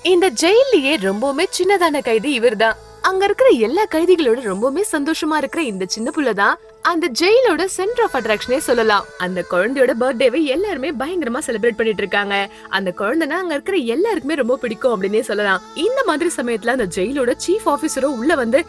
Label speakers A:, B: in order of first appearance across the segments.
A: இந்த ஜெயிலேயே ரொம்பவுமே சின்னதான கைதி இவர்தான். அங்க இருக்கிற எல்லா கைதிகளோட ரொம்பவுமே சந்தோஷமா இருக்கிற இந்த சின்ன புள்ளதான் அந்த ஜெயிலோட சென்டர் ஆஃப் அட்ராக்ஷனே சொல்லலாம். அந்த குழந்தையோட பர்த்டேவை எல்லாருமே பயங்கரமா செலிப்ரேட் பண்ணிட்டு இருக்காங்க. அந்த குழந்தைனா அங்க இருக்கிற எல்லாருக்குமே ரொம்ப பிடிக்கும் அப்படின்னே சொல்லலாம். இந்த மாதிரி சமயத்துல அந்த ஜெயிலோட சீஃப் ஆபீசரும் உள்ள வந்து,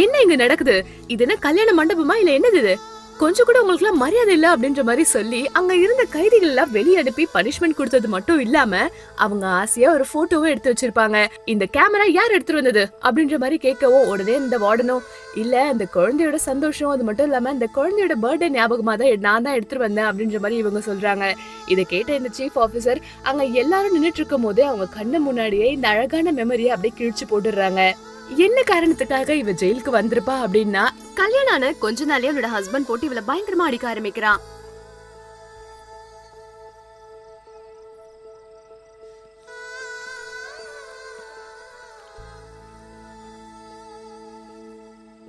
A: என்ன இங்க நடக்குது, இது என்ன கல்யாண மண்டபமா இல்ல என்னது இது, கொஞ்சம் கூட உங்களுக்கு எல்லாம் மரியாதை இல்ல அப்படின்ற மாதிரி சொல்லி அங்க இருந்த கைதிகள் எல்லாம் வெளியே அனுப்பி பனிஷ்மெண்ட் கொடுத்தது மட்டும் இல்லாம அவங்க ஆசையா ஒரு போட்டோவும் எடுத்து வச்சிருப்பாங்க. இந்த கேமரா யார் எடுத்துட்டு வந்தது அப்படின்ற மாதிரி கேட்கவும் உடனே இந்த வார்டனும், இல்ல அந்த குழந்தையோட சந்தோஷம் அது மட்டும் இல்லாம இந்த குழந்தையோட பர்த்டே ஞாபகமா தான் நான் தான் எடுத்துட்டு வந்தேன் அப்படின்ற மாதிரி இவங்க சொல்றாங்க. இதை கேட்ட இந்த சீஃப் ஆபீசர் அங்க எல்லாரும் நின்னுட்டு இருக்கும் போதே அவங்க கண்ணு முன்னாடியே இந்த அழகான மெமரியை அப்படியே கிழிச்சு போட்டுடுறாங்க. என்ன காரணத்துக்காக இவ ஜெயிலுக்கு வந்திருப்பா அப்படின்னா, கல்யாணம் ஆன கொஞ்ச நாளே அவளோட ஹஸ்பண்ட் போட்டு இவள பயங்கரமா அடிக்க ஆரம்பிக்கிறான்.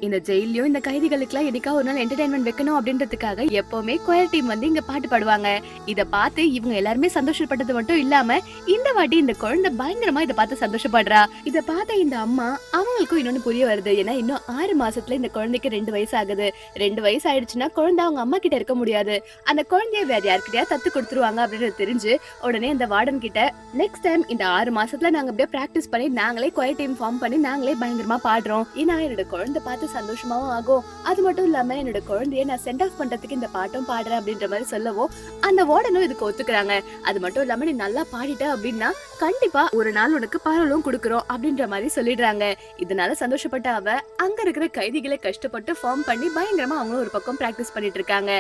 A: இந்த ஜெயிலையும் இந்த கைதிகளுக்குலாம் என்னைக்கா ஒரு நாள் என்டர்டைன்மெண்ட் வைக்கணும் அப்படின்றதுக்காக எப்பவுமே கொயர் டீம் வந்து இங்க பாட்டு பாடுவாங்க. இத பார்த்து இவங்க எல்லாருமே சந்தோஷப்பட்டது மட்டும் இல்லாம இந்த வாட்டி இந்த குழந்தை பயங்கரமா இத பார்த்து சந்தோஷப்படுறா. இத பார்த்த இந்த அம்மா அவங்களுக்கும் இன்னொன்னு புரிய வருது. ஏன்னா இன்னும் 6 மாசத்துல இந்த குழந்தைக்கு 2 வயசு ஆகுது. 2 வயசு ஆயிடுச்சுன்னா குழந்தை அவங்க அம்மா கிட்ட இருக்க முடியாது. அந்த குழந்தைய வேற யார்கிட்டயா தத்து கொடுத்துருவாங்க அப்படின்றது தெரிஞ்சு உடனே இந்த வார்டன் கிட்ட, நெக்ஸ்ட் டைம் இந்த 6 மாசத்துல நாங்க அப்படியே பிராக்டிஸ் பண்ணி நாங்களே கொயர் டீம் ஃபார்ம் பண்ணி நாங்களே பயங்கரமா பாடுறோம். ஏன்னா என்னோட குழந்தை பார்த்து சந்தோஷமாவும் ஆகும். அது மட்டும் இல்லாம என்னோட குழந்தைய நான் சென்ட் ஆஃப் பண்றதுக்கு இந்த பாட்டும் பாடுறேன் அப்படின்ற மாதிரி சொல்லவும் அந்த வார்டனும் இதுக்கு ஒத்துக்கிறாங்க. அது மட்டும் இல்லாம நீ நல்லா பாடிட்ட அப்படின்னா கண்டிப்பா ஒரு நாள் உனக்கு பாராளும் கொடுக்குறோம் அப்படின்ற மாதிரி சொல்லிடுறாங்க. இதனால சந்தோஷப்பட்ட அவ அங்க இருக்கிற கைதிகளை கஷ்டப்பட்டு ஃபார்ம் பண்ணி பயங்கரமா அவங்களும் ஒரு பக்கம் பிராக்டிஸ் பண்ணிட்டு இருக்காங்க.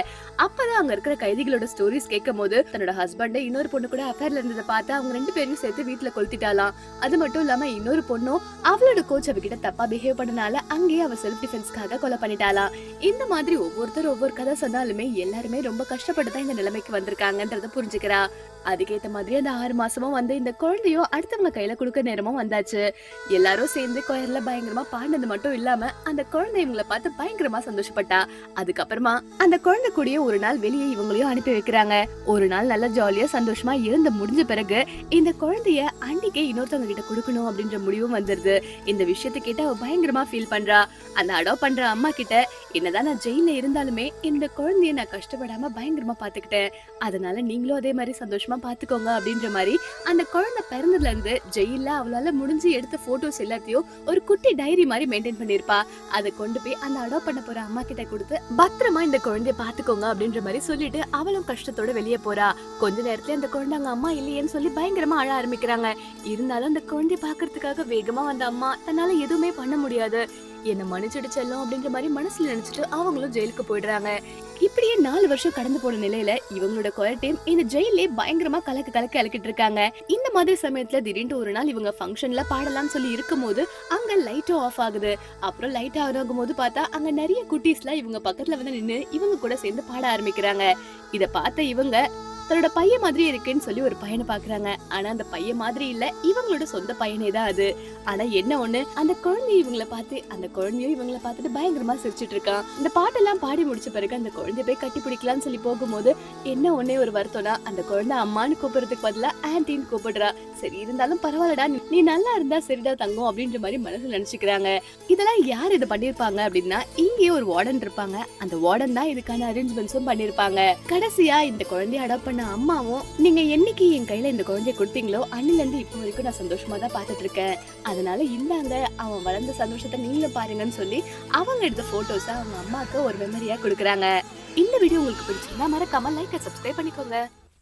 A: அப்பதான் அங்க இருக்கிற கைதிகளோட ஸ்டோரிஸ் கேட்கும் போது தன்னோட ஹஸ்பண்ட் இன்னொரு பொண்ணு கூட அஃபேர்ல இருந்ததை பார்த்து அவங்க 2 பேரையும் சேர்த்து வீட்டுல கொளுத்திட்டாலாம். அது மட்டும் இல்லாம இன்னொரு பொண்ணும் அவளோட கோச் அவகிட்ட தப்பா பிஹேவ் பண்ணனால அங்கேயே அவ செல்ஃப் டிஃபென்ஸ்க்காக கொலை பண்ணிட்டாலாம். இந்த மாதிரி ஒவ்வொருத்தர் ஒவ்வொரு கதை சொன்னாலுமே எல்லாருமே ரொம்ப கஷ்டப்பட்டு தான் இந்த நிலைமைக்கு வந்திருக்காங்கன்றத புரிஞ்சுக்கிறா. அதுக்கேத்த மாதிரி அந்த 6 மாசமும் வந்து இந்த குழந்தையும் அடுத்தவங்க கையில கொடுக்க நேரமும் வந்தாச்சு. எல்லாரும் சேர்ந்து கொயர்ல பயங்கரமா பாடினது மட்டும் இல்லாம அந்த குழந்தை இவங்களை பார்த்து பயங்கரமா சந்தோஷப்பட்டா. அதுக்கப்புறமா அந்த குழந்தை கூடயே ஒரு நாள் வெளியே இவங்களையும் அனுப்பி வைக்கிறாங்க. ஒரு நாள் நல்லா ஜாலியா சந்தோஷமா இருந்து முடிஞ்ச பிறகு இந்த குழந்தைய அன்னைக்கே இன்னொருத்தவங்க கிட்ட கொடுக்கணும் அப்படின்ற முடிவும் வந்துருது. இந்த விஷயத்தை கேட்டு அவ பயங்கரமா ஃபீல் பண்றா. அந்த அடாப்ட் பண்ற அம்மா கிட்ட, என்னதான் நான் ஜெயில இருந்தாலுமே என்னோட குழந்தைய நான் கஷ்டப்படாம பயங்கரமா பாத்துக்கிட்டேன், அதனால நீங்களும் அதே மாதிரி சந்தோஷமா பாத்துக்கோங்க அப்படின்ற மாதிரி அந்த குழந்தை பிறந்ததுல இருந்து ஜெயில அவளால முடிஞ்சு எடுத்த போட்டோஸ் எல்லாத்தையும் ஒரு குட்டி டைரி மாதிரி மெயின்டைன் பண்ணிருப்பா. அதை கொண்டு போய் அந்த அடாப்ட் பண்ண போற அம்மா கிட்ட கொடுத்து பத்திரமா இந்த குழந்தைய பாத்துக்கோங்க அப்படின்ற மாதிரி சொல்லிட்டு அவளும் கஷ்டத்தோட வெளியே போறா. கொஞ்ச நேரத்துல அந்த குழந்தை அங்க அம்மா இல்லையேன்னு சொல்லி பயங்கரமா அழ ஆரம்பிக்கிறாங்க. இருந்தாலும் அந்த குழந்தைய பாக்குறதுக்காக வேகமா வந்த அம்மா தன்னால எதுவுமே பண்ண முடியாது, என்ன மன்னிச்சிடு செல்லும் அப்படின்ற மாதிரி மனசுல நினைச்சிட்டு அவங்களும் ஜெயிலுக்கு போயிடுறாங்க. இப்படியே 4 வருஷம் கடந்து போன நிலையில இவங்களோட கொயர் டீம் இந்த ஜெயிலே பயங்கரமா கலக்க இழக்கிட்டு இருக்காங்க. இந்த மாதிரி சமயத்துல திடீர்னு ஒரு நாள் இவங்க ஃபங்க்ஷன்ல பாடலாம்னு சொல்லி இருக்கும் போது அங்க லைட்டும் ஆஃப் ஆகுது. அப்புறம் லைட் ஆகும் போது பார்த்தா அங்க நிறைய குட்டீஸ்லாம் இவங்க பக்கத்துல வந்து நின்னு இவங்க கூட சேர்ந்து பாட ஆரம்பிக்கிறாங்க. இத பார்த்த இவங்க தன்னோட பையன் மாதிரி இருக்குன்னு சொல்லி ஒரு பையனை பாக்குறாங்க. ஆனா அந்த பையன் மாதிரி இல்ல, இவங்களோட சொந்த பையனே தான் அது. ஆனா என்ன ஒண்ணு, அந்த குழந்தைய இவங்களை பார்த்து அந்த குழந்தையும் இவங்களை பார்த்துட்டு பயங்கரமா சிரிச்சிட்டு இருக்கான். இந்த பாட்டெல்லாம் பாடி முடிச்ச பிறகு அந்த குழந்தைய போய் கட்டி பிடிக்கலாம்னு சொல்லி போகும்போது என்ன ஒன்னே ஒரு வருத்தம்னா, அந்த குழந்தை அம்மான்னு கூப்பிடுறதுக்கு பதிலா ஆன்டின்னு கூப்பிடுறா. சரி இருந்தாலும் பரவாயில்லடா, நீ நல்லா இருந்தா சரிடா தங்கம் அப்படின்ற மாதிரி மனசுல நினைச்சுக்கிறாங்க. இதெல்லாம் யார் இது பண்ணிருப்பாங்க அப்படின்னா, இங்கே ஒரு வார்டன் இருப்பாங்க. அந்த வார்டன் தான் இதுக்கான அரேஞ்ச்மெண்ட்ஸும் பண்ணிருப்பாங்க. கடைசியா இந்த குழந்தைய அடாப்ட் அம்மாவும், நீங்க என்னைக்கு என் கையில இந்த குழந்தைய கொடுத்தீங்களோ அன்னில இருந்து இப்போ வரைக்கும் நான் சந்தோஷமா தான் பாத்துட்டு இருக்கேன், அதனால இந்தாங்க அவன் வளர்ந்த சந்தோஷத்தை நீங்களும் பாருங்கன்னு சொல்லி அவங்க எடுத்த போட்டோஸ அவங்க அம்மாக்கு ஒரு மெமரியா கொடுக்குறாங்க. இந்த வீடியோ உங்களுக்கு பிடிச்சிருந்தா மறக்காம லைக் அண்ட் சப்ஸ்கிரைப் பண்ணிக்கோங்க.